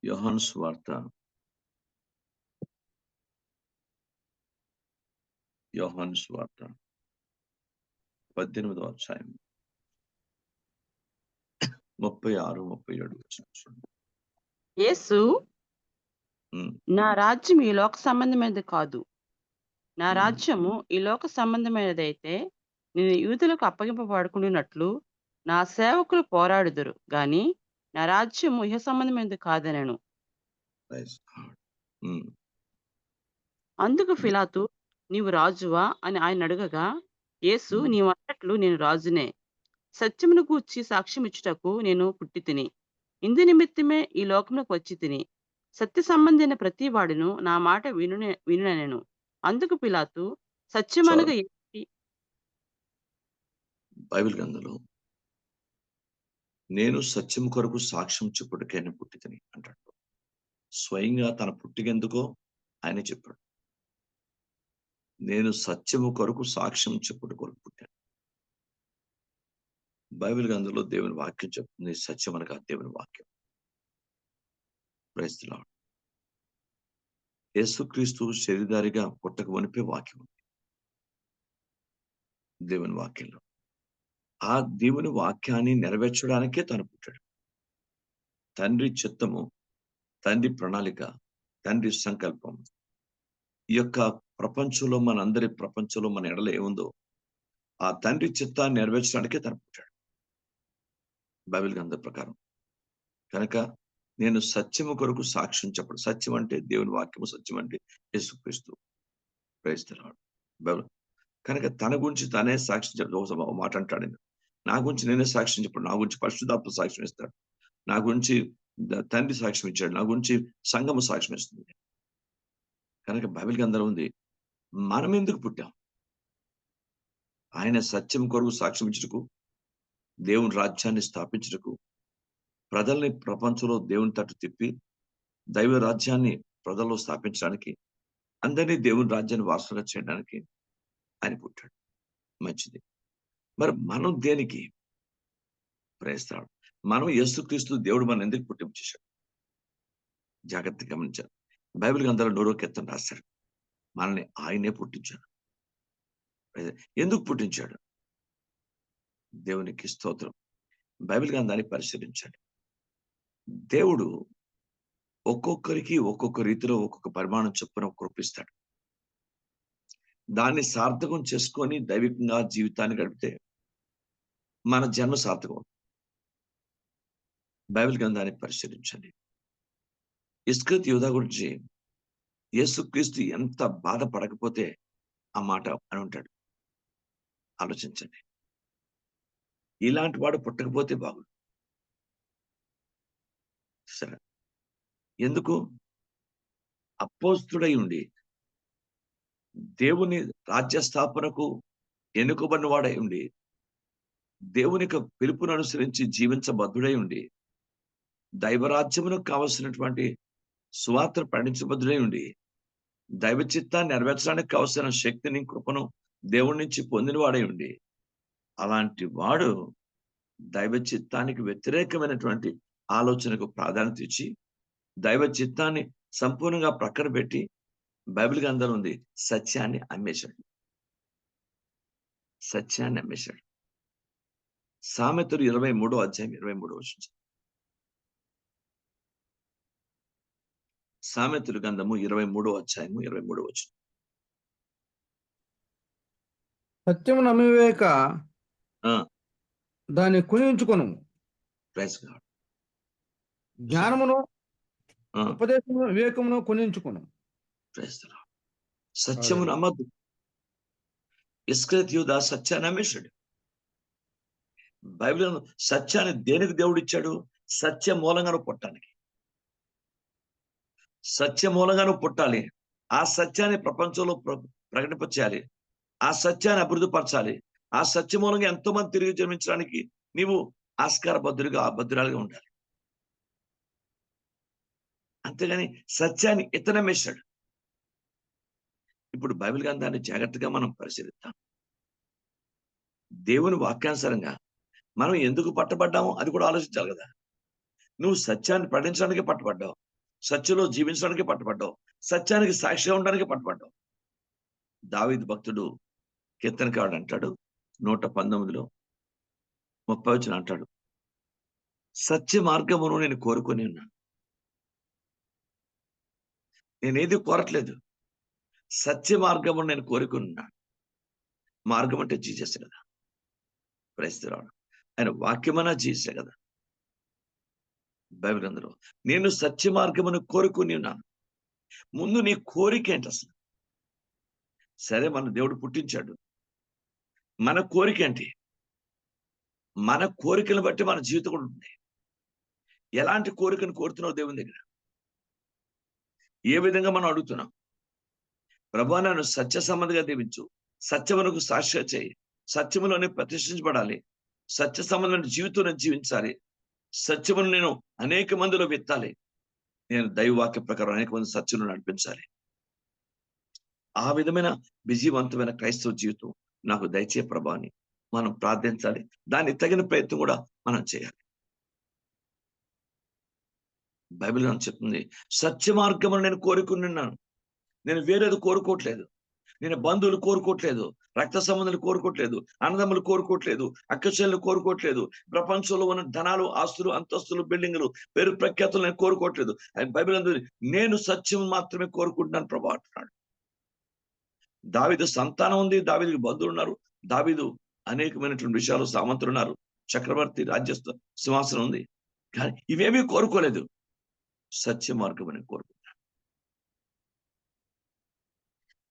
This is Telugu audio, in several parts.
యోహాను సువార్త 18వ అధ్యాయం 36, 37 వచనాలు చూడండి. యేసు, నా రాజ్యం ఈ లోక సంబంధమైనది కాదు. నా రాజ్యము ఈ లోక సంబంధమైనదైతే నేను యూదులకు అప్పగింపబడుకున్నట్లు నా సేవకులు పోరాడుదురు గాని నా రాజ్యము ఇహ సంబంధమైనది కాదనెను. అందుకు ఫిలాతు, నీవు రాజువా అని ఆయన అడగగా, యేసు, నీవన్నట్లు నేను రాజునే. సత్యమును గూర్చి సాక్ష్యమిచ్చుటకు నేను పుట్టి తిని, ఇందు నిమిత్తమే ఈ లోకమునకు వచ్చి తిని. సత్య సంబంధైన ప్రతి వాడును నా మాట వినునెను. అందుకు పిలాతు, సత్యమనగా ఏంటి? బైబిల్ గ్రంథంలో నేను సత్యం కొరకు సాక్ష్యం చెప్పుటకే పుట్టి తిని అంటాడు. స్వయంగా తన పుట్టికెందుకో ఆయన చెప్పాడు. నేను సత్యము కొరకు సాక్ష్యం చెప్పుట కొరకు పుట్టాను. బైబిల్ గ్రంథంలో దేవుని వాక్యం చెప్తుంది. సత్యం అనగా దేవుని వాక్యం. Praise the Lord. యేసుక్రీస్తు శరీరధారిగా పుట్టక వనిపే వాక్యం ఉంది దేవుని వాక్యంలో. ఆ దేవుని వాక్యాన్ని నెరవేర్చడానికే తను పుట్టాడు. తండ్రి చిత్తము, తండ్రి ప్రణాళిక, తండ్రి సంకల్పం ఈ యొక్క ప్రపంచంలో ప్రపంచంలో మన ఎడల ఏముందో ఆ తండ్రి చిత్తాన్ని నెరవేర్చడానికే తను పుట్టాడు బైబిల్ గ్రంథం ప్రకారం. కనుక నేను సత్యము కొరకు సాక్ష్యం చెప్పడు. సత్యం అంటే దేవుని వాక్యము, సత్యం అంటే యేసుక్రీస్తు. Praise the lord. బైబిల్ కనుక తన గురించి తనే సాక్ష్యం చెప్పడం మాట అంటాడు. నా గురించి నేనే సాక్ష్యం చెప్పాడు. నా గురించి పరిశుద్ధాత్మ సాక్ష్యం ఇస్తాడు. నా గురించి తండ్రి సాక్ష్యం ఇచ్చాడు. నా గురించి సంఘము సాక్ష్యం ఇస్తుంది. కనుక బైబిల్ గ్రంథంలో ఉంది, మనం ఎందుకు పుట్టాం? ఆయన సత్యం కొరకు సాక్ష్యం ఇచ్చుటకు, దేవుని రాజ్యాన్ని స్థాపించుటకు, ప్రజల్ని ప్రపంచంలో దేవుని తట్టు తిప్పి దైవ రాజ్యాన్ని ప్రజల్లో స్థాపించడానికి, అందరినీ దేవుని రాజ్యాన్ని వారసులుగా చేయడానికి ఆయన పుట్టాడు. మంచిది. మరి మనం దేనికి ప్రయత్నిస్తాడు? మనం యేసుక్రీస్తు దేవుడు మనం ఎందుకు పుట్టింపు చేశాడు? జాగ్రత్తగా గమనించారు. బైబిల్ గ్రంథంలో నోరో కీర్తన రాశాడు, మనల్ని ఆయనే పుట్టించాడు. ఎందుకు పుట్టించాడు? దేవునికి స్తోత్రం. బైబిల్ గ్రంథాన్ని పరిశీలించండి. దేవుడు ఒక్కొక్కరికి ఒక్కొక్క రీతిలో ఒక్కొక్క పరిమాణం చొప్పున కృపిస్తాడు. దాన్ని సార్థకం చేసుకొని దైవికంగా జీవితాన్ని గడిపితే మన జన్మ సార్థకం. బైబిల్ గ్రంథాన్ని పరిశీలించండి. ఇస్కరియోతు యూదా గురించి యేసుక్రీస్తు ఎంత బాధపడకపోతే ఆ మాట అని ఉంటాడు. ఆలోచించండి. ఇలాంటి వాడు పుట్టకపోతే బాగుండు. సరే, ఎందుకు? అపోస్తుడై ఉండి దేవుని రాజ్య స్థాపనకు ఎన్నుకోబడిన వాడై ఉండి దేవుని పిలుపును అనుసరించి జీవించబద్ధుడై ఉండి దైవరాజ్యమునకు కావలసినటువంటి సువార్త ప్రకటించబద్ధుడై ఉండి దైవ చిత్తాన్ని నెరవేర్చడానికి కావలసిన శక్తిని, కృపను దేవుడి నుంచి పొందిన వాడై ఉండి అలాంటి వాడు దైవ చిత్తానికి వ్యతిరేకమైనటువంటి ఆలోచనకు ప్రాధాన్యత ఇచ్చి దైవ చిత్తాన్ని సంపూర్ణంగా ప్రక్కన పెట్టి బైబిల్ గ్రంథంలో ఉంది సత్యాన్ని అమ్మేశాడు. సత్యాన్ని అమ్మేశాడు. సామెతలు 23వ అధ్యాయం 23వ వచనం. సామెతలు గ్రంథము 23వ అధ్యాయము 23వ వచనం. సత్యము నమ్మివేక దాన్ని కునించుకొను. జ్ఞానమును ఉపదేశమును వివేకమును కొనించుకొను. సత్యము నమ్మద్దు. ఇస్కరియోతు యూదా సత్యాన్ని అమ్మేశాడు. బైబిల్ సత్యాన్ని దేనికి దేవుడు ఇచ్చాడు? సత్య మూలంగాను పుట్టడానికి. సత్య మూలంగాను పుట్టాలి. ఆ సత్యాన్ని ప్రపంచంలో ప్రకటింపచేయాలి. ఆ సత్యాన్ని అభివృద్ధి పరచాలి. ఆ సత్య మూలంగా ఎంతో మంది తిరిగి జన్మించడానికి నీవు ఆస్కార భద్రురాలుగా ఉండాలి. అంతేగాని సత్యాన్ని ఇతనమేశాడు. ఇప్పుడు బైబిల్ గ్రంథాన్ని జాగ్రత్తగా మనం పరిశీలిద్దాం. దేవుని వాక్యానుసారంగా మనం ఎందుకు పట్టబడ్డామో అది కూడా ఆలోచించాలి కదా. నువ్వు సత్యాన్ని ప్రకటించడానికే పట్టబడ్డావు. సత్యంలో జీవించడానికి పట్టుబడ్డావు, సత్యానికి సాక్షిగా ఉండడానికి పట్టుబడ్డావు. దావీదు భక్తుడు కీర్తనకారుడు అంటాడు 119లో 30 అంటాడు, సత్య మార్గమును నేను కోరుకొని ఉన్నాను. నేనేది కోరట్లేదు, సత్య మార్గమును నేను కోరుకొని ఉన్నాను. మార్గం అంటే జీసస్ కదా, క్రైస్తవుడు. ఆయన వాక్యమన్నా జీసే కదా. బైబిల్ అందులో నేను సత్య మార్గమును కోరుకుని ఉన్నాను. ముందు నీ కోరిక ఏంటి అసలు? సరే, మన దేవుడు పుట్టించాడు, మన కోరిక ఏంటి? మన కోరికలను బట్టి మన జీవితం కూడా ఉంది. ఎలాంటి కోరికను కోరుతున్నావు దేవుని దగ్గర? ఏ విధంగా మనం అడుగుతున్నాం? ప్రభువా, నన్ను సత్య సంబంధిగా దీవించు, సత్యమునకు సాక్షిగా చేయి, సత్యములోనే ప్రతిష్ఠించబడాలి, సత్య సంబంధమైన జీవితం జీవించాలి, సత్యమును నేను అనేక మందిలో విత్తాలి, నేను దైవవాక్య ప్రకారం అనేక మంది సత్యమును నడిపించాలి. ఆ విధమైన విజయవంతమైన క్రైస్తవ జీవితం నాకు దయచే ప్రభా అని మనం ప్రార్థించాలి. దానికి తగిన ప్రయత్నం కూడా మనం చేయాలి. బైబిల్ అని చెప్తుంది, సత్య మార్గమును నేను కోరుకున్నాను. నేను వేరేది కోరుకోవట్లేదు, నేను బంధువులు కోరుకోవట్లేదు, రక్త సంబంధాలు కోరుకోవట్లేదు, అన్నదమ్ములు కోరుకోవట్లేదు, అక్కచెల్లెలు కోరుకోవట్లేదు, ప్రపంచంలో ఉన్న ధనాలు, ఆస్తులు, అంతస్తులు, బిల్డింగులు, పేరు ప్రఖ్యాతులు నేను కోరుకోవట్లేదు. బైబిల్ అందు నేను సత్యం మాత్రమే కోరుకుంటున్నాను ప్రభా అంటున్నాడు. దావీదు సంతానం ఉంది, దావీదుకి బంధువులు ఉన్నారు, దావీదు అనేకమైనటువంటి విషయాలు సామంతులు ఉన్నారు, చక్రవర్తి రాజ్యస్థ సింహాసనం ఉంది, కానీ ఇవేమీ కోరుకోలేదు. సత్య మార్గం అని కోరుకుంటున్నాను.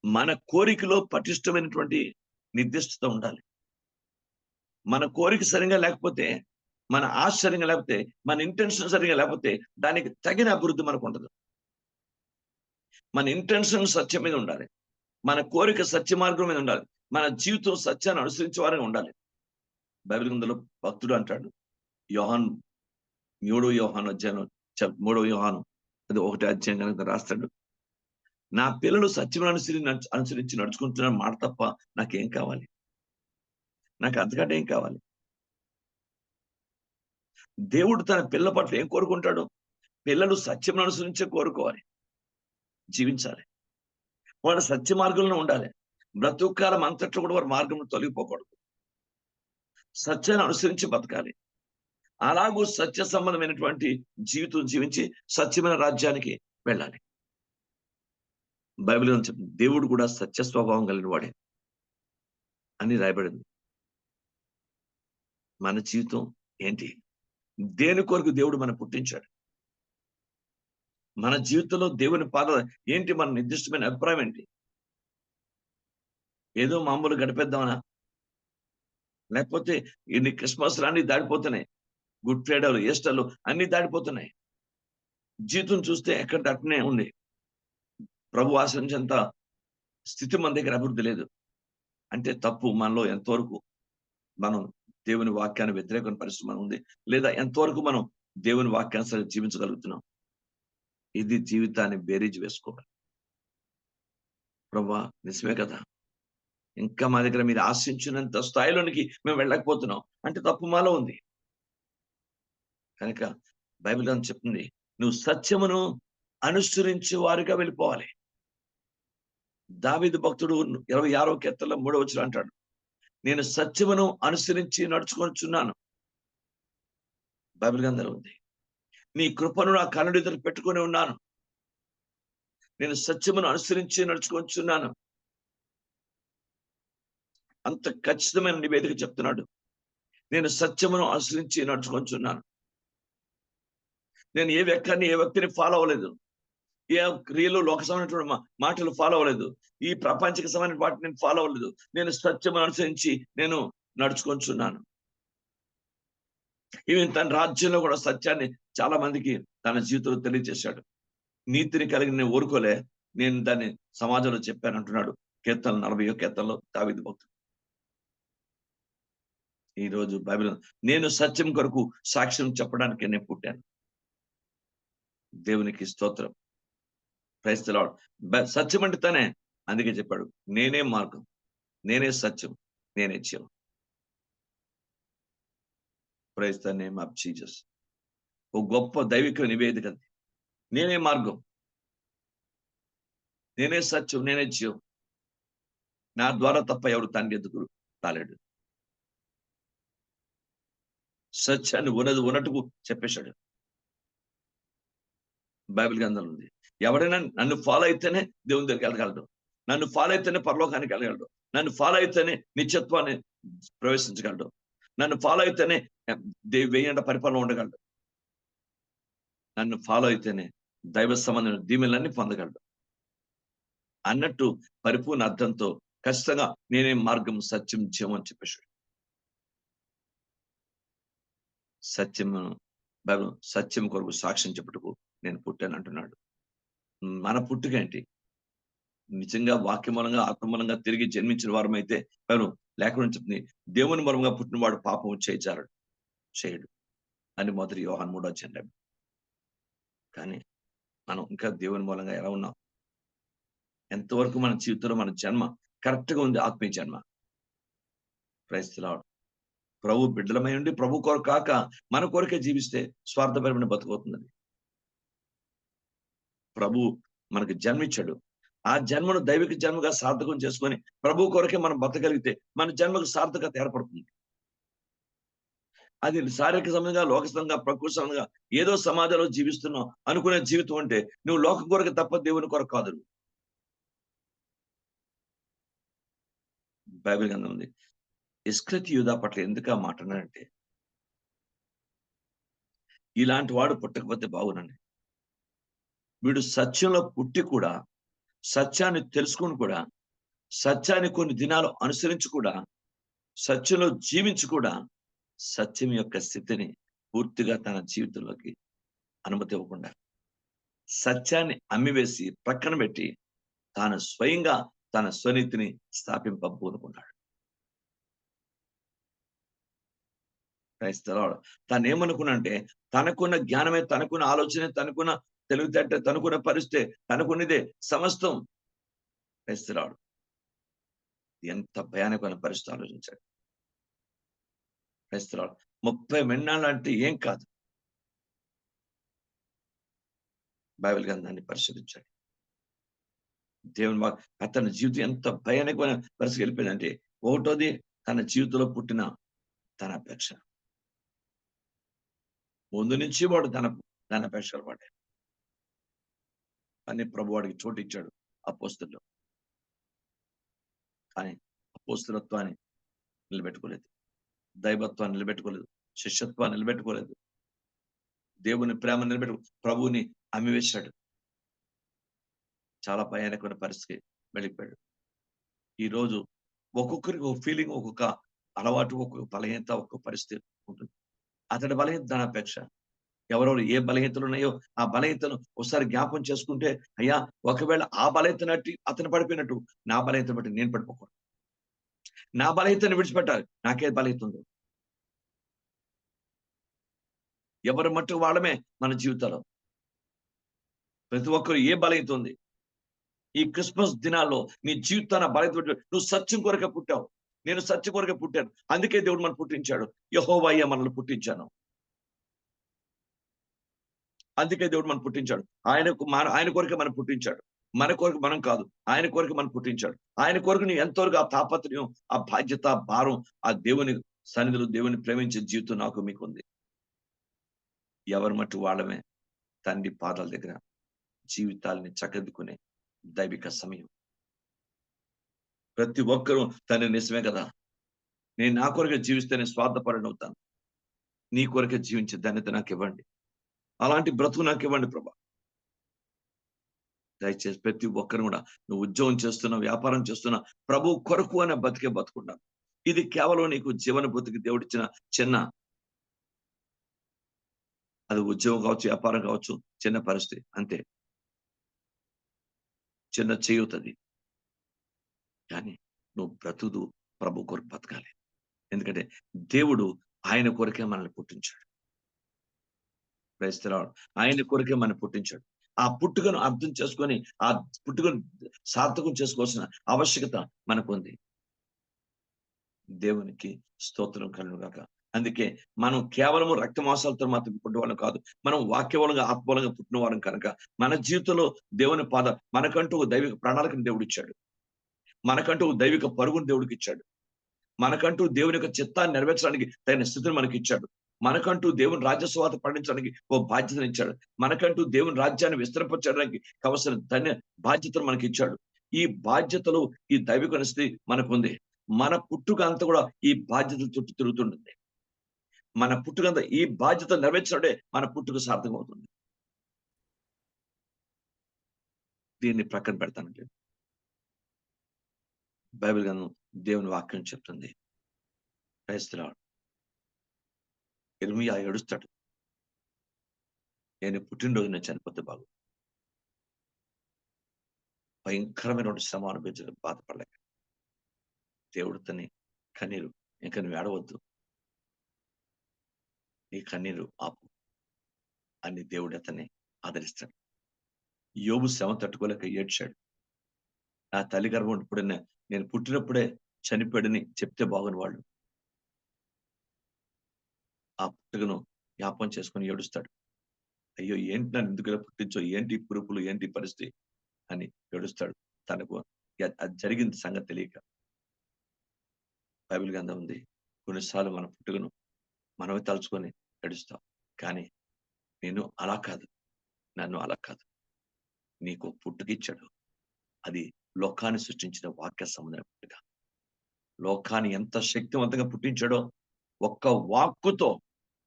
మన కోరికలో పటిష్టమైనటువంటి నిర్దిష్టత ఉండాలి. మన కోరిక సరిగా లేకపోతే, మన ఆశ సరిగా లేకపోతే, మన ఇంటెన్షన్ సరిగా లేకపోతే దానికి తగిన అభివృద్ధి మనకు ఉండదు. మన ఇంటెన్షన్ సత్యం మీద ఉండాలి, మన కోరిక సత్య మార్గం మీద ఉండాలి, మన జీవితం సత్యాన్ని అనుసరించే వారిగా ఉండాలి. బైబిల్ గ్రంథంలో భక్తుడు అంటాడు, యోహాను 3వ యోహాను అధ్యాయం 3వ యోహాను అది 1వ అధ్యాయం కనుక రాస్తాడు, నా పిల్లలు సత్యం అనుసరించి నడుచుకుంటున్న మాట తప్ప నాకేం కావాలి? నాకు అంతకంటే ఏం కావాలి? దేవుడు తన పిల్లల పట్ల ఏం కోరుకుంటాడు? పిల్లలు సత్యం అనుసరించే కోరుకోవాలి, జీవించాలి, వాళ్ళ సత్య మార్గంలో ఉండాలి. బ్రతుకాలం అంతట్లో కూడా వారి మార్గంలో తొలగిపోకూడదు, సత్యాన్ని అనుసరించి బతకాలి. అలాగూ సత్య సంబంధమైనటువంటి జీవితం జీవించి సత్యమైన రాజ్యానికి వెళ్ళాలి. బైబిల్ అని చెప్తుంది, దేవుడు కూడా సత్య స్వభావం కలిగిన వాడే అని రాయబడింది. మన జీవితం ఏంటి? దేని కొరకు దేవుడు మనం పుట్టించాడు? మన జీవితంలో దేవుని పాద ఏంటి? మన నిర్దిష్టమైన అభిప్రాయం ఏంటి? ఏదో మామూలు గడిపేద్దామనా? లేకపోతే ఇన్ని క్రిస్మస్ అన్ని దాడిపోతున్నాయి, గుడ్ ఫ్రైడేలు, ఈస్టర్లు అన్ని దాడిపోతున్నాయి. జీవితం చూస్తే ఎక్కడ అట్నే ఉంది. ప్రభు ఆశించేంత స్థితి మన దగ్గర అభివృద్ధి లేదు అంటే తప్పు. మనలో ఎంతవరకు మనం దేవుని వాక్యాన్ని వ్యతిరేకమైన పరిస్థితి మనం ఉంది, లేదా ఎంతవరకు మనం దేవుని వాక్యాన్ని జీవించగలుగుతున్నాం? ఇది జీవితాన్ని బేరీజ్ వేసుకోవాలి. ప్రభా, నిజమే కదా, ఇంకా మా దగ్గర మీరు ఆశించినంత స్థాయిలోనికి మేము వెళ్ళకపోతున్నాం అంటే తప్పు మాలో ఉంది. కనుక బైబిల్ అని చెప్తుంది, నువ్వు సత్యమును అనుసరించే వారిగా వెళ్ళిపోవాలి. దావీదు భక్తుడు 26వ కీర్తనలో 3వ వచనం అంటాడు, నేను సత్యమును అనుసరించి నడుచుకొనుచున్నాను. బైబిల్ గ్రంథంలో ఉంది, నీ కృపను నా కన్నుడి ఎదుట పెట్టుకొని ఉన్నాను, నేను సత్యమును అనుసరించి నడుచుకొనుచున్నాను. అంత ఖచ్చితమైన నివేదిక చెప్తున్నాడు, నేను సత్యమును అనుసరించి నడుచుకొనుచున్నాను. నేను ఏ వ్యక్తిని ఫాలో అవ్వలేదు, ఏ క్రియలు లోక సంబంధమైనటువంటి మాటలు ఫాలో అవ్వలేదు, ఈ ప్రపంచక సంబంధించిన వాటిని నేను ఫాలో అవ్వలేదు. నేను సత్యమును అనుసరించి నేను నడుచుకొనుచున్నాను. ఈవెన్ తన రాజ్యంలో కూడా సత్యాన్ని చాలా మందికి తన జీవితంలో తెలియజేశాడు. నీతిని కలిగి నేను ఊరుకోలే, నేను దాన్ని సమాజంలో చెప్పాను అంటున్నాడు. కీర్తన 40వ కీర్తనలో దావీదు భక్తుడు. ఈ రోజు బైబిల్, నేను సత్యం కొరకు సాక్ష్యం చెప్పడానికి నేను పుట్టాను. దేవునికి స్తోత్రం. Praise the lord. సత్యం అంటే తనే, అందుకే చెప్పాడు, నేనే మార్గం, నేనే సత్యం, నేనే జీవం. Praise the name of Jesus. ఓ గొప్ప దైవిక నివేదిక. నేనే మార్గం, నేనే సత్యం, నేనే జీవం. నా ద్వారా తప్ప ఎవడు తండ్రి ఎద్దుకు రాలేడు. సత్యాన్ని ఉన్నట్టుకు చెప్పేశాడు. బైబిల్ గ్రంథంలో ఉంది. ఎవడైనా నన్ను ఫాలో అయితేనే దేవుని దగ్గరికి వెళ్ళగలడు, నన్ను ఫాలో అయితేనే పరలోకానికి వెళ్ళగలడు, నన్ను ఫాలో అయితేనే నిత్యత్వాన్ని ప్రవేశించగలడు, నన్ను ఫాలో అయితేనే వెయ్యేండ్ల పరిపాలన ఉండగలడు, నన్ను ఫాలో అయితేనే దైవ సంబంధమైన దీవెనలన్నీ పొందగలడు అన్నట్టు పరిపూర్ణ అర్థంతో ఖచ్చితంగా నేనే మార్గం, సత్యం, జీవం అని చెప్పేశాడు. సత్యం కొరకు సాక్ష్యం చెప్పుటకు నేను పుట్టాను అంటున్నాడు. మన పుట్టుక ఏంటి? నిజంగా వాక్య మూలంగా, ఆత్మ మూలంగా తిరిగి జన్మించిన వారమైతే లేకుండా చెప్తుంది, దేవుని మూలంగా పుట్టిన వాడు పాపం చేయడు అని మొదటి యోహాను 3వ అధ్యాయం. కానీ మనం ఇంకా దేవుని మూలంగా ఎలా ఉన్నాం? ఎంతవరకు మన జీవితంలో మన జన్మ కరెక్ట్ గా ఉంది? ఆత్మీయ జన్మ. Praise the Lord. ప్రభు బిడ్డలమై ఉండి ప్రభు కొరకు కాక మన కొరకే జీవిస్తే స్వార్థపరమైన బతుకుతుందని. ప్రభు మనకు జన్మించాడు. ఆ జన్మను దైవిక జన్మగా సార్థకం చేసుకొని ప్రభు కొరకే మనం బతకగలిగితే మన జన్మకు సార్థకత ఏర్పడుతుంది. అది శారీరక సంబంధంగా, లోక సంబంధంగా, ప్రకృతి సంబంధంగా ఏదో సమాజంలో జీవిస్తున్నావు అనుకునే జీవితం అంటే నువ్వు లోకం కొరకు తప్ప దేవుని కొరకు కాదు. బైబిల్ గ్రంథం ఉంది. ఇస్కరియోతు యూదా పట్ల ఎందుకు ఆ మాట అన్నాడంటే, ఇలాంటి వాడు పుట్టకపోతే బాగునండి. వీడు సత్యంలో పుట్టి కూడా, సత్యాన్ని తెలుసుకుని కూడా, సత్యాన్ని కొన్ని దినాలు అనుసరించి కూడా, సత్యంలో జీవించి కూడా సత్యం యొక్క స్థితిని పూర్తిగా తన జీవితంలోకి అనుమతి ఇవ్వకుండా సత్యాన్ని అమ్మివేసి పక్కన పెట్టి తాను స్వయంగా తన స్వనీతిని స్థాపింపబోనుకున్నాడు. తాను ఏమనుకున్నంటే తనకున్న జ్ఞానమే, తనకున్న ఆలోచన, తనకున్న తెలివితేట, తనకున్న పరిస్థితి, తనకున్నదే సమస్తం. క్రైస్తరాడు ఎంత భయానకమైన పరిస్థితి ఆలోచించాడు. క్రైస్తరాడు 30 మెన్నాళ్ళు అంటే ఏం కాదు. బైబిల్ గ్రంథాన్ని పరిశీలించాడు. దేవుని అతని జీవితం ఎంత భయానకమైన పరిస్థితి వెళ్ళిపోయిందంటే, ఒకటోది తన జీవితంలో పుట్టిన తన అపేక్ష. ముందు నుంచి వాడు తన అపేక్షలు పడ్డాడు. కానీ ప్రభు వాడికి చోటు ఇచ్చాడు అపోస్తలులో. కానీ అపోస్తలత్వాన్ని నిలబెట్టుకోలేదు, దైవత్వాన్ని నిలబెట్టుకోలేదు, శిష్యత్వాన్ని నిలబెట్టుకోలేదు, దేవుని ప్రేమ ప్రభువుని అమ్మివేశాడు. చాలా భయానకమైన పరిస్థితి వెళ్ళిపోయాడు. ఈ రోజు ఒక్కొక్కరికి ఒక ఫీలింగ్, ఒక్కొక్క అలవాటు, ఒక్కొక్క బలహీనత, ఒక్కొక్క పరిస్థితి ఉంటుంది. అతడి బలహీనత దాని అపేక్ష. ఎవరెవరు ఏ బలహీనతలు ఉన్నాయో ఆ బలహీనతను ఒకసారి జ్ఞాపం చేసుకుంటే, అయ్యా ఒకవేళ ఆ బలహీనత బట్టి అతను పడిపోయినట్టు నా బలహీనత బట్టి నేను పడిపోకూడదు. నా బలహీనతను విడిచిపెట్టాలి. నాకే బలహీనత ఉందో. ఎవరి మట్టుకు వాళ్ళమే మన జీవితాల్లో. ప్రతి ఒక్కరు ఏ బలహీనత ఉంది? ఈ క్రిస్మస్ దినాల్లో నీ జీవితాన్ని బలహీనత, నువ్వు సత్యం కొరకే పుట్టావు, నేను సత్యం కొరకే పుట్టాను, అందుకే దేవుడు మనం పుట్టించాడు. యెహోవాయే మనల్ని పుట్టించాను, అందుకే దేవుడు మనం పుట్టించాడు. ఆయన కొరకే మనం పుట్టించాడు, మన కొరకు మనం కాదు, ఆయన కొరకు మనం పుట్టించాడు. ఆయన కొరకు నీ ఎంతవరకు ఆ తాపత్రయం, ఆ బాధ్యత, భారం, ఆ దేవుని సన్నిధిలో దేవుని ప్రేమించే జీవితం నాకు మీకు ఉంది. ఎవరి మట్టు వాళ్ళమే తండ్రి పాదాల దగ్గర జీవితాలని చక్కదిద్దుకునే దైవిక సమయం. ప్రతి ఒక్కరూ తండ్రి నిజమే కదా, నేను నా కొరకే జీవిస్తేనే స్వార్థపరుని అవుతాను, నీ కొరకే జీవించే ధన్యత నాకు ఇవ్వండి, అలాంటి బ్రతుకు నాకు ఇవ్వండి ప్రభా. దయచేసి ప్రతి ఒక్కరు కూడా నువ్వు ఉద్యోగం చేస్తున్నా, వ్యాపారం చేస్తున్నా, ప్రభు కొరకు అనే బతుకున్నాను. ఇది కేవలం నీకు జీవన బతుకు దేవుడిచ్చిన చిన్న, అది ఉద్యోగం కావచ్చు, వ్యాపారం కావచ్చు, చిన్న పరిస్థితి అంతే, చిన్న చేయుతది. కానీ నువ్వు బ్రతుకు ప్రభు కొరకు బతకాలి. ఎందుకంటే దేవుడు ఆయన కొరకే మనల్ని పుట్టించాడు. క్రైస్తవుడు ఆయన కొరకే మనల్ని పుట్టించాడు. ఆ పుట్టుకను అర్థం చేసుకొని ఆ పుట్టుకను సార్థకం చేసుకోవాల్సిన ఆవశ్యకత మనకు ఉంది. దేవునికి స్తోత్రం కలుగును గాక. అందుకే మనం కేవలము రక్త మాంసాలతో మాత్రం పుట్టిన వాళ్ళం కాదు. మనం వాక్యబలంగా ఆత్మబలంగా పుట్టిన వారం కనుక మన జీవితంలో దేవుని మనకంటూ ఒక దైవిక ప్రణాళికను దేవుడిచ్చాడు. మనకంటూ ఒక దైవిక పరుగును దేవుడికి ఇచ్చాడు. మనకంటూ దేవుని యొక్క చిత్తాన్ని నెరవేర్చడానికి తగిన స్థితిని మనకి ఇచ్చాడు. మనకంటూ దేవుని రాజ్య సువార్త పండించడానికి ఓ బాధ్యతను ఇచ్చాడు. మనకంటూ దేవుని రాజ్యాన్ని విస్తరింపచేయడానికి కావలసిన బాధ్యతను మనకి ఇచ్చాడు. ఈ బాధ్యతలు, ఈ దైవిక స్థితి మనకుంది. మన పుట్టుక అంతా కూడా ఈ బాధ్యతల చుట్టూ తిరుగుతుంటుంది. మన పుట్టుకంతా ఈ బాధ్యత నెరవేర్చినప్పుడే మన పుట్టుక సార్థకం అవుతుంది. దీన్ని ప్రక్కన పెడతానండి. బైబిల్ గ్రంథం దేవుని వాక్యం చెప్తుంది. Praise the Lord. యిర్మీయా ఏడుస్తాడు. నేను పుట్టినరోజు నేను చనిపోతే బాగు. భయంకరమైనటువంటి శ్రమ అనుభవించడం బాధపడలేక దేవుడు తని కన్నీరు, ఇంకా నువ్వు ఏడవద్దు, నీ కన్నీరు ఆపు అని దేవుడు అతన్ని ఆదరిస్తాడు. యోబు శ్రమ తట్టుకోలేక ఏడ్చాడు. నా తల్లి గర్భం ఇప్పుడైనా నేను పుట్టినప్పుడే చనిపోయాడని చెప్తే బాగుని వాళ్ళు ఆ పుట్టుకను జ్ఞాపకం చేసుకుని ఏడుస్తాడు. అయ్యో ఏంటి నన్ను ఎందుకు ఇలా పుట్టించో, ఏంటి పురుపులు, ఏంటి పరిస్థితి అని ఏడుస్తాడు. తనకు అది జరిగింది సంగతి తెలియక. బైబిల్ గ్రంథం ఉంది, కొన్నిసార్లు మన పుట్టుకను మనమే తలుచుకొని ఏడుస్తాం. కానీ నన్ను అలా కాదు, నీకు పుట్టుకిచ్చాడు. అది లోకాన్ని సృష్టించిన వాక్య సంబంధమైన పుట్టుక. లోకాన్ని ఎంత శక్తివంతంగా పుట్టించాడో, ఒక్క వాక్కుతో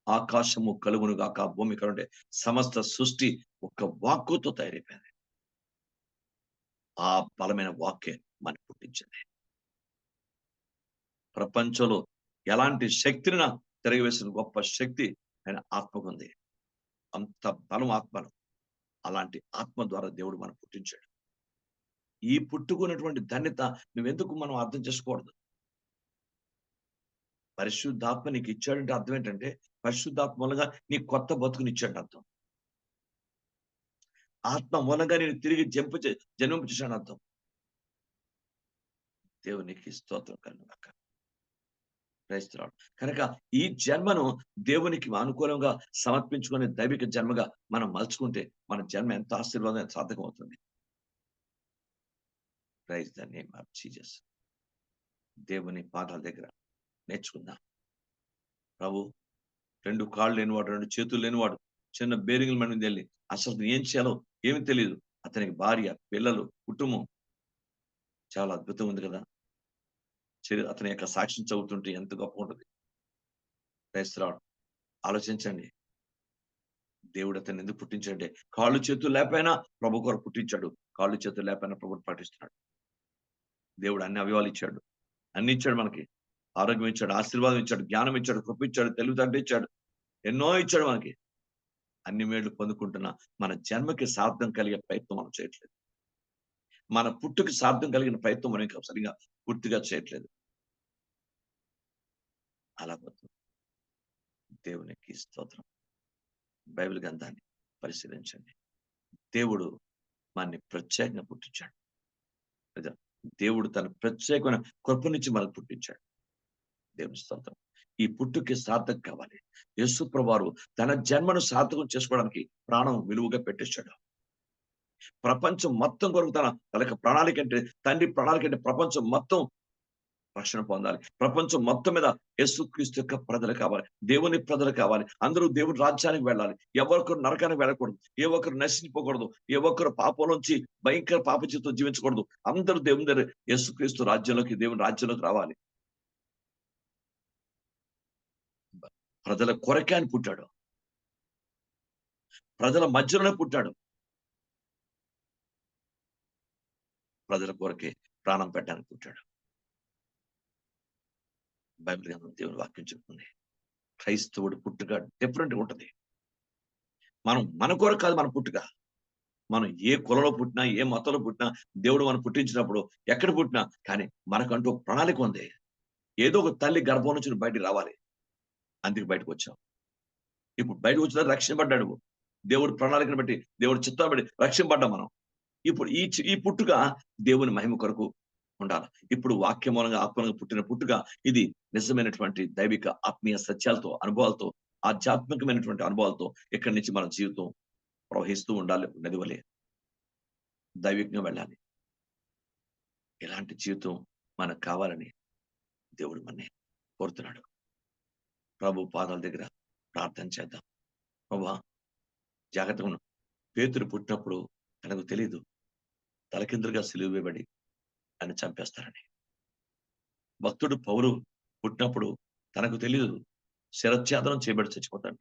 ఆకాశము కలుగును గాక, భూమి కలుగుంటే సమస్త సృష్టి ఒక్క వాక్కుతో తయారైపోయింది. ఆ బలమైన వాక్యే మనకు పుట్టించింది. ప్రపంచంలో ఎలాంటి శక్తిని తిరగవేసిన గొప్ప శక్తి ఆయన ఆత్మకుంది. అంత బలం ఆత్మను. అలాంటి ఆత్మ ద్వారా దేవుడు మనం పుట్టించాడు. ఈ పుట్టుకున్నటువంటి ధన్యత నువ్వెందుకు మనం అర్థం చేసుకోకూడదు? పరిశుద్ధాత్మ నీకు ఇచ్చాడంటే అర్థం ఏంటంటే, పరిశుద్ధాత్మ మూలంగా నీకు కొత్త బతుకుని ఇచ్చాడు అర్థం. ఆత్మ మూలంగా నేను తిరిగి జన్మింపచేశాడు అర్థం. దేవునికి స్తోత్రం కలుగుగాక. Praise the Lord. కనుక ఈ జన్మను దేవునికి అనుకూలంగా సమర్పించుకునే దైవిక జన్మగా మనం మలుచుకుంటే మన జన్మ ఎంత ఆశీర్వాదం, ఎంత సార్థకం అవుతుంది. Praise the name of Jesus. దేవుని పాదాల దగ్గర నేర్చుకుందాం. ప్రభు 2 కాళ్ళు లేనివాడు, 2 చేతులు లేనివాడు, చిన్న బేరింగుల మీద వెళ్ళి అసలు ఏం చేయాలో ఏమి తెలియదు. అతనికి భార్య, పిల్లలు, కుటుంబం. చాలా అద్భుతం ఉంది కదా. అతని యొక్క సాక్ష్యం చదువుతుంటే ఎంత గొప్ప ఉంటుంది. Praise the Lord. ఆలోచించండి, దేవుడు అతన్ని ఎందుకు పుట్టించాడంటే, కాళ్ళు చేతులు లేకపోయినా ప్రభు కొరకు పుట్టించాడు. కాళ్ళు చేతులు లేకపోయినా ప్రభుని పాటిస్తున్నాడు. దేవుడు అన్ని అవయవాలు ఇచ్చాడు, అన్ని ఇచ్చాడు. మనకి ఆరోగ్యం ఇచ్చాడు, ఆశీర్వాదం ఇచ్చాడు, జ్ఞానం ఇచ్చాడు, కృప ఇచ్చాడు, తెలివితేటలు ఇచ్చాడు, ఎన్నో ఇచ్చాడు మనకి. అన్ని మేళ్లు పొందుకుంటున్నా మన జన్మకి సార్థం కలిగే ప్రయత్నం మనం చేయట్లేదు. మన పుట్టుకి సార్థం కలిగిన ప్రయత్నం మనం ఇంకా సరిగా పూర్తిగా చేయట్లేదు. అలా దేవునికి స్తోత్రం. బైబిల్ గ్రంథాన్ని పరిశీలించండి. దేవుడు మనని ప్రత్యేకంగా పుట్టించాడు. దేవుడు తన ప్రత్యేకమైన కృప నుంచి మనకు పుట్టించాడు. దేవుని స్తోత్రం. ఈ పుట్టుకి సార్థకం కావాలి. యేసు ప్రభువారు తన జన్మను సార్థకం చేసుకోవడానికి ప్రాణం విలువగా పెట్టేశాడు. ప్రపంచం మొత్తం కొరకు తన యొక్క ప్రణాళిక అంటే, తండ్రి ప్రణాళిక అంటే ప్రపంచం మొత్తం రక్షణ పొందాలి. ప్రపంచం మొత్తం మీద యేసుక్రీస్తు యొక్క ప్రజలు కావాలి, దేవుని ప్రజలు కావాలి. అందరూ దేవుని రాజ్యానికి వెళ్ళాలి. ఎవరొకరు నరకానికి వెళ్ళకూడదు, ఏ ఒక్కరు నశించిపోకూడదు, ఏ ఒక్కరు పాపంలోంచి భయంకర పాప జీవితం జీవించకూడదు. అందరూ దేవుని దగ్గర యేసుక్రీస్తు రాజ్యంలోకి, దేవుని రాజ్యంలోకి రావాలి. ప్రజల కొరకే అని పుట్టాడు. ప్రజల మధ్యలోనే పుట్టాడు. ప్రజల కొరకే ప్రాణం పెట్టడానికి పుట్టాడు. బైబిల్ గ్రంథం దేవుని వాక్యం చెప్తుంది. క్రైస్తవుడి పుట్టుక డిఫరెంట్ గా ఉంటది. మన కొరకు కాదు మన పుట్టుక. మనం ఏ కులంలో పుట్టినా, ఏ మతంలో పుట్టినా, దేవుడు మనం పుట్టించినప్పుడు ఎక్కడ పుట్టినా కానీ మనకంటూ ప్రణాళిక ఉంది. ఏదో ఒక తల్లి గర్భం నుంచి బయటికి రావాలి. అందుకు బయటకు వచ్చాం. ఇప్పుడు బయటకు వచ్చిన రక్షింపడ్డాడు. దేవుడు ప్రణాళికను బట్టి, దేవుడు చిత్తాన్ని బట్టి రక్షింపడ్డాం మనం. ఇప్పుడు ఈ పుట్టుక దేవుని మహిమ కొరకు ఉండాలి. ఇప్పుడు వాక్య మూలంగా ఆత్మూలంగా పుట్టిన పుట్టుక ఇది నిజమైనటువంటి దైవిక ఆత్మీయ సత్యాలతో, అనుభవాలతో, ఆధ్యాత్మికమైనటువంటి అనుభవాలతో ఇక్కడి నుంచి మన జీవితం ప్రవహిస్తూ ఉండాలి. నది వలె దైవికంగా వెళ్ళాలి. ఇలాంటి జీవితం మనకు కావాలని దేవుడు మనని కోరుతున్నాడు. ప్రభు పాదాల దగ్గర ప్రార్థన చేద్దాం. ప్రభువా, జాగ్రత్తగా ఉన్నాం. పేతురు పుట్టినప్పుడు తనకు తెలీదు తలకిందులుగా సిలువ వేయబడి ఆయన చంపేస్తారని. భక్తుడు పౌలు పుట్టినప్పుడు తనకు తెలియదు శిరచ్ఛేదనం చేయబడి చచ్చిపోతాడు.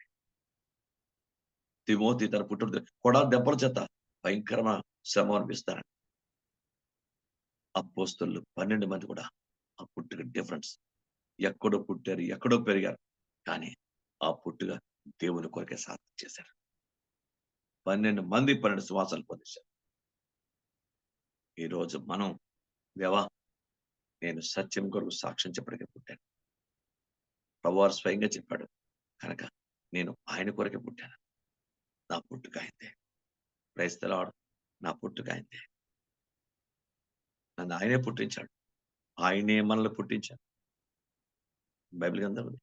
తిమోతి తన పుట్టిన కొడా దెబ్బల చేత భయంకరమైన శ్రమ అనిపిస్తారని. అపోస్తలులు 12 మంది కూడా ఆ పుట్టుక డిఫరెన్స్. ఎక్కడో పుట్టారు, ఎక్కడో పెరిగారు, కానీ ఆ పుట్టుక దేవుని కొరకే సాధన చేశారు. 12 మంది 12 సువాసాలు పొందేశారు. ఈ రోజు మనం, దేవా, నేను సత్యం కొరకు సాక్ష్యం చెప్పడానికి పుట్టాను. ప్రభువారు స్వయంగా చెప్పాడు కనుక నేను ఆయన కొరకే పుట్టాను. నా పుట్టుక అయిందే. Praise the Lord. నా పుట్టుక అయిందే. నన్ను ఆయనే పుట్టించాడు. ఆయనే మనల్ని పుట్టించాడు. బైబిల్ గ్రంథం ఉంది.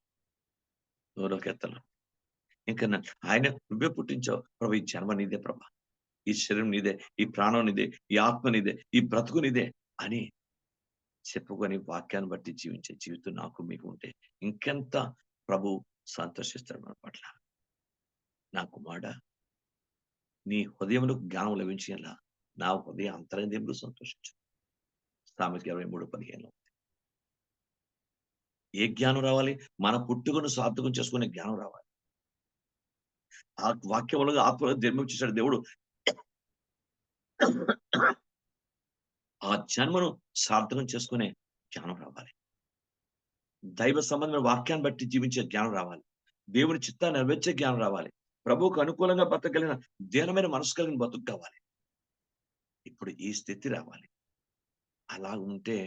నూరో కీర్తనలో ఇంకా ఆయన నువ్వే పుట్టించావు ప్రభు. ఈ జన్మ నీదే ప్రభా, ఈ శరీరం నీదే, ఈ ప్రాణం నీదే, ఈ ఆత్మ నీదే, ఈ బ్రతుకు నీదే అని చెప్పుకొని వాక్యాన్ని బట్టి జీవించే జీవితం నాకు మీకు ఉంటే ఇంకెంత ప్రభు సంతోషిస్తాడు మన పట్ల. నా కుమారుడా, నీ హృదయంలో జ్ఞానం లభించేలా నా హృదయ అంతరంగంలో సంతోషించు. సామెత 23:15. ఏ జ్ఞానం రావాలి? మన పుట్టుకను సార్థకం చేసుకునే జ్ఞానం రావాలి. ఆ వాక్యములుగా ఆత్మ జన్మించేశాడు దేవుడు. ఆ జన్మను సార్థకం చేసుకునే జ్ఞానం రావాలి. దైవ సంబంధమైన వాక్యాన్ని బట్టి జీవించే జ్ఞానం రావాలి. దేవుని చిత్తాన్ని నెరవేర్చే జ్ఞానం రావాలి. ప్రభువుకు అనుకూలంగా బతకగలిగిన దీనమైన మనసు కలిగిన బతుకు కావాలి. ఇప్పుడు ఈ స్థితి రావాలి. అలా ఉంటే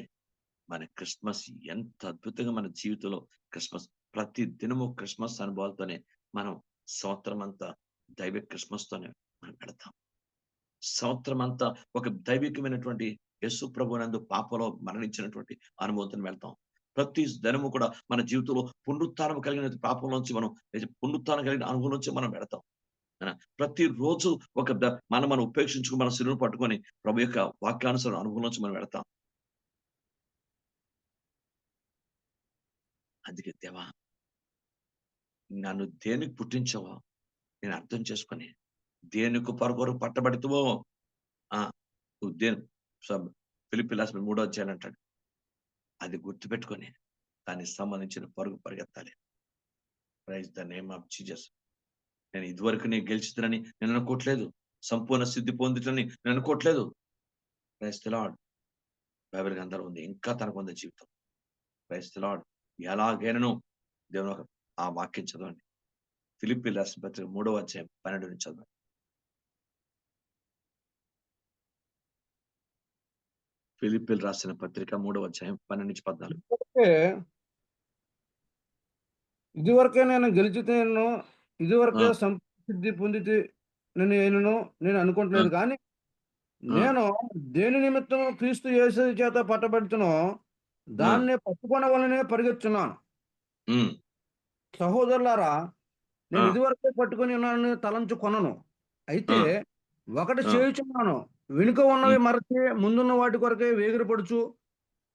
మన క్రిస్మస్ ఎంత అద్భుతంగా మన జీవితంలో క్రిస్మస్ ప్రతి దినము క్రిస్మస్ అనుభవాలతోనే మనం సంవత్సరం అంతా దైవిక క్రిస్మస్ తోనే మనం పెడతాం. సంవత్సరం అంతా ఒక దైవికమైనటువంటి యేసు ప్రభునందు పాపలో మరణించినటువంటి అనుభవంతో వెళ్తాం. ప్రతి దినము కూడా మన జీవితంలో పునరుత్థానం కలిగిన పాపంలోంచి మనం పునరుత్థానం కలిగిన అనుభవం నుంచి మనం పెడతాం. ప్రతి రోజు ఒక మనం ఉపేక్షించుకుని మన శిలువను పట్టుకొని ప్రభు యొక్క వాక్యానుసార అనుభవం నుంచి మనం పెడతాం. అందుకే దేవా, నన్ను దేనికి పుట్టించావో నేను అర్థం చేసుకొని దేనికి పరుగురు పట్టబడితేవో నువ్వు దేని ఫిలిప్పీయుల 3వ అధ్యాయం అంటాడు. అది గుర్తుపెట్టుకొని దానికి సంబంధించిన పరుగు పరిగెత్తాలి. Praise the name of Jesus. నేను ఇదివరకు నేను గెలిచితనని నేను అనుకోవట్లేదు. సంపూర్ణ సిద్ధి పొందుటని నేను అనుకోవట్లేదు. Praise the lord. బైబిల్ గ్రంథంలో ఉంది ఇంకా తనకు ఉంది జీవితం. Praise the lord. ఎలాగైనాను దేవుని ఆ వాక్యం చదవండి. ఫిలిప్పీయుల రాసిన పత్రిక 3వ అధ్యాయం 12 నుంచి చదవండి. ఫిలిప్పీయులు రాసిన పత్రిక 3వ అధ్యాయం 12 నుంచి 14. ఇదివరకే నేను గెలిచితేను, ఇదివరకే సంసిద్ధి పొందితే నేను అనుకుంటలేదు. కానీ నేను దేని నిమిత్తం క్రీస్తు యేసు చేత పట్టబడుతునో దాన్ని పట్టుకొనవలనే పరిగెత్తున్నాను. సహోదరులారా, నేను ఇదివరకే పట్టుకొని ఉన్నానని తలంచుకొనను. అయితే ఒకటి చేయుచున్నాను, వెనుక ఉన్నవి మరచి ముందున్న వాటి కొరకే వేగిరపడుచు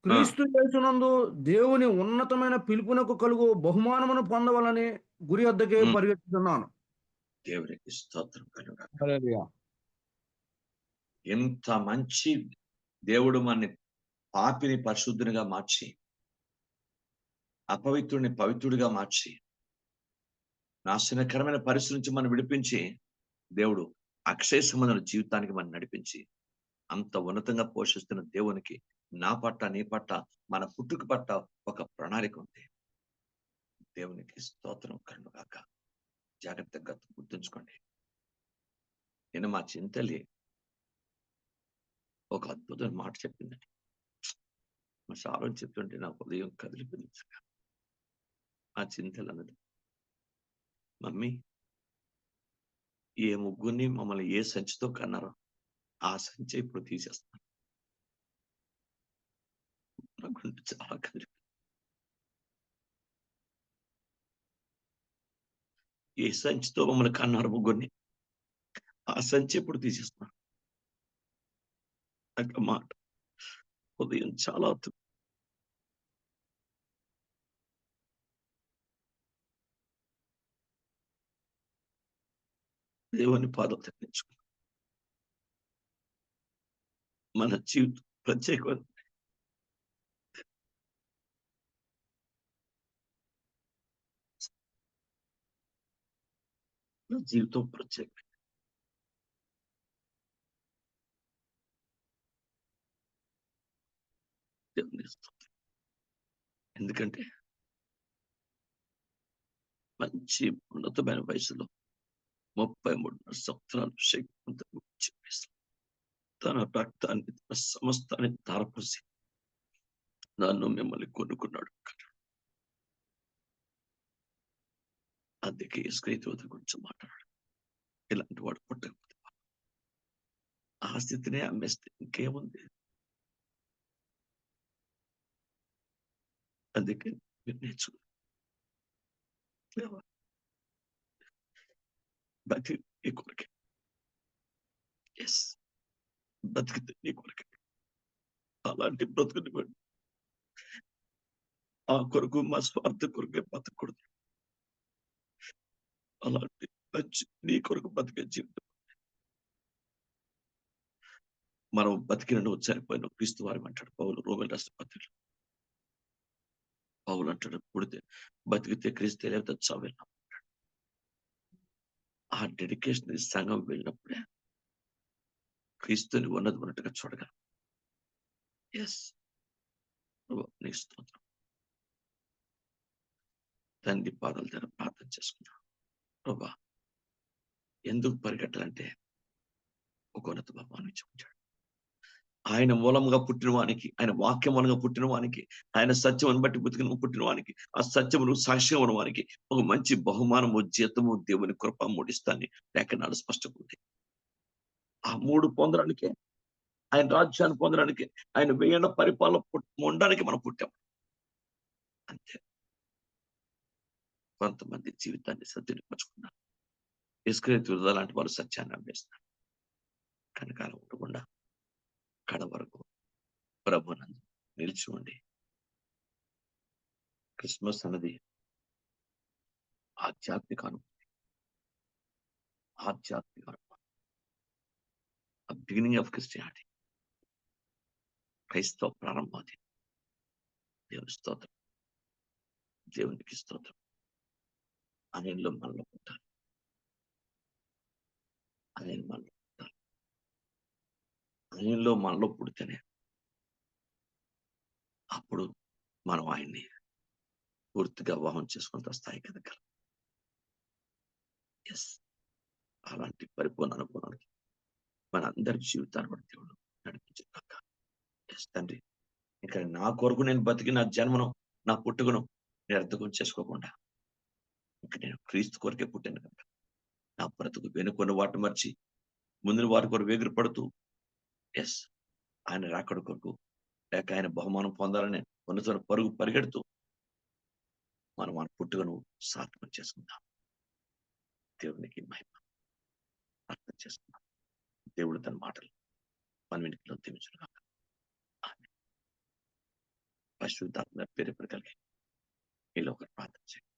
క్రీస్తు యేసునందు దేవుని ఉన్నతమైన పిలుపునకు కలుగు బహుమానమును పొందవలని గురి వద్దకే పరిగెత్తుతున్నాను. దేవునికి స్తోత్రం కలుగుగాక. హల్లెలూయా. ఎంత మంచి దేవుడు మనని పాపిని పరిశుద్ధునిగా మార్చి, అపవిత్రుడిని పవిత్రుడిగా మార్చి, నాశనకరమైన పరిస్థితి నుంచి మనం విడిపించి, దేవుడు అక్షయ సంబంధమైన జీవితానికి మనం నడిపించి అంత ఉన్నతంగా పోషిస్తున్న దేవునికి నా పట్ల, నీ పట్ల, మన పుట్టుక పట్ల ఒక ప్రణాళిక ఉంది. దేవునికి స్తోత్రం కలుగుగాక. జాగ్రత్తగా గుర్తుంచుకోండి. నేను మా చింతలి ఒక అద్భుతమైన మాట చెప్పిందండి. మా సారోజు చెప్తుంటే నా ఉదయం కదిలిపోయింది. ఆ చింతలు అన్నది, మమ్మీ, ఏ ముగ్గురిని మమ్మల్ని ఏ సంచితో కన్నారో ఆ సంచి ఇప్పుడు తీసేస్తాను. నా గుండె చాలా కదిలి ఏ సంచితో మమ్మల్ని కన్నారు ముగ్గురిని, ఆ సంచి ఇప్పుడు తీసేస్తున్నారు. ఒక మాట ఉదయం చాలా దేవుని పాదాలు తగ్గించుకున్నాం. మన జీవితం ప్రత్యేకమైన నా జీవితం ప్రత్యేకమైన దేవుని స్తోత్రం. ఎందుకంటే మంచి ఉన్నతమైన వయసులో 33 సంవత్సరాలు శక్తివంతంగా చెప్పేసి తన రక్తాన్ని తన సమస్తాన్ని ధారపోసి నన్ను మిమ్మల్ని కొనుక్కున్నాడు. అందుకే స్నేహితుల గురించి మాట్లాడాడు. ఇలాంటి వాడు పుట్టకపోతే ఆ స్థితినే అమ్మేస్తే ఇంకేముంది. అందుకే మీరు నేర్చుకో బతికి నీ కొరకే. ఎస్, బతికితే నీ కొరకే. అలాంటి బ్రతుకుని ఆ కొరకు మా స్వార్థ కొరకే బతకూడదు. అలాంటి నీ కొరకు బతికే జీవితం మనం బతికిన సరిపోయిన క్రీస్తు వారి అంటాడు పౌలు రోమిల రాసిన పత్రికలో. పౌలు అంటాడు పుడితే బతికితే క్రీస్తు లేకపోతే చావెళ్ళాం. ఆ డెడికేషన్ సంఘం వెళ్ళినప్పుడే క్రీస్తుని ఉన్నట్టుగా చూడగలం. ఎస్, నీ స్తోత్రం. తండ్రి పాదాల దగ్గర ప్రార్థన చేసుకున్నాం. ప్రభా, ఎందుకు పరిగెట్టాలంటే ఒక ఉన్నత భావాన్ని చూపించాడు. ఆయన మూలంగా పుట్టిన వానికి, ఆయన వాక్యం మూలంగా పుట్టిన వానికి, ఆయన సత్యమును బట్టి పుట్టిన వానికి, ఆ సత్యమును సాక్ష్యం ఉన్న వానికి ఒక మంచి బహుమానము, జీతము, దేవుని కృప మూడిస్తాన్ని లేఖనాలు స్పష్టంగా. ఆ 3 పొందడానికి, ఆయన రాజ్యాన్ని పొందడానికి, ఆయన వేయన పరిపాలన ఉండడానికి మనం పుట్టాం. అంతే. కొంతమంది జీవితాన్ని సద్వినియోగపరుచుకున్నారు. ఇస్కరియోతు లాంటి వారు సత్యాన్ని అమ్మేస్తున్నారు. కనకాలం ఉండకుండా కడ వరకు ప్రభునందు నిలిచి ఉండి, క్రిస్మస్ అన్నది ఆధ్యాత్మిక అనుభూతి. ఆధ్యాత్మిక అనుభవం. Beginning of Christianity. క్రైస్తవ ప్రారంభాది. దేవుని స్తోత్రం. దేవునికి స్తోత్రం. ఆయనలో మనలో పుట్టాలి. ఆయన మనలో పుట్టాలి. ఆయనలో మనలో పుడితేనే అప్పుడు మనం ఆయన్ని పూర్తిగా వివాహం చేసుకున్న స్థాయికి ఎదగలం. ఎస్, అలాంటి పరిపూర్ణ అనుభవానికి మన అందరి జీవితాన్ని బట్టి దేవుడు నడిపించాక. ఎస్ తండ్రి, ఇంకా నా కొరకు నేను బతికి నా జన్మను, నా పుట్టుకను నేను అర్థం చేసుకోకుండా ఇంకా నేను క్రీస్తు కొరకే పుట్టాను కనుక నా బ్రతుకు వెనుకొన్న వాటి మర్చి ముందున వాటి కొరకు వేగిరపడుతూ, ఎస్, ఆయన రాకడ కొరకు లేక ఆయన బహుమానం పొందాలని ఉన్నత పరుగు పరిగెడుతూ మనం మన పుట్టుకను సార్థకం చేసుకుందాం. దేవునికి మహిమ. అర్థం చేసుకుందాం. దేవుడు తన మాటలు మన వెనుకలో దీవించుగాక. ఆమేన్. పరిశుద్ధాత్మ పేరు కలిగి మీలో ఒకరు ప్రార్థన చేయండి.